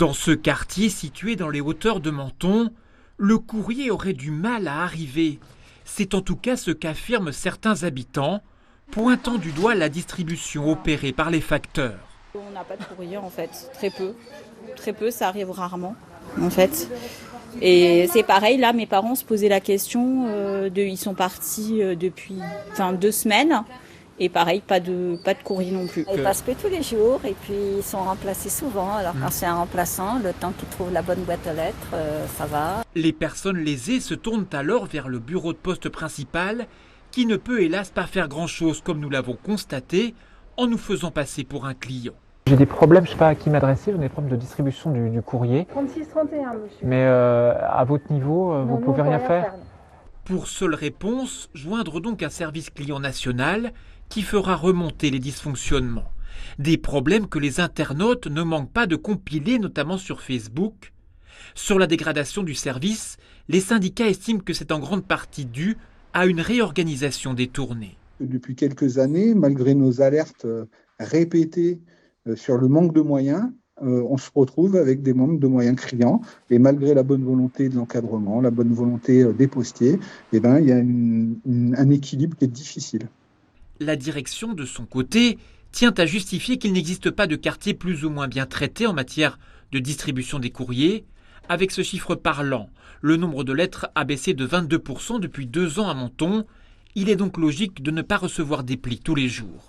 Dans ce quartier situé dans les hauteurs de Menton, le courrier aurait du mal à arriver. C'est en tout cas ce qu'affirment certains habitants, pointant du doigt la distribution opérée par les facteurs. On n'a pas de courrier en fait, très peu. Très peu, ça arrive rarement en fait. Et c'est pareil, là mes parents se posaient la question, ils sont partis depuis 2 semaines. Et pareil, pas de courrier non plus. Ils passent plus tous les jours et puis ils sont remplacés souvent. Alors quand c'est un remplaçant, le temps qu'ils trouvent la bonne boîte aux lettres, ça va. Les personnes lésées se tournent alors vers le bureau de poste principal qui ne peut hélas pas faire grand-chose comme nous l'avons constaté en nous faisant passer pour un client. J'ai des problèmes, je ne sais pas à qui m'adresser, j'ai des problèmes de distribution du courrier. 36-31, monsieur. Mais à votre niveau, vous ne pouvez rien faire. Pour seule réponse, joindre donc un service client national qui fera remonter les dysfonctionnements. Des problèmes que les internautes ne manquent pas de compiler, notamment sur Facebook. Sur la dégradation du service, les syndicats estiment que c'est en grande partie dû à une réorganisation des tournées. Depuis quelques années, malgré nos alertes répétées sur le manque de moyens, on se retrouve avec des manques de moyens criants. Et malgré la bonne volonté de l'encadrement, la bonne volonté des postiers, il y a un équilibre qui est difficile. La direction, de son côté, tient à justifier qu'il n'existe pas de quartier plus ou moins bien traité en matière de distribution des courriers. Avec ce chiffre parlant, le nombre de lettres a baissé de 22% depuis 2 ans à Menton. Il est donc logique de ne pas recevoir des plis tous les jours.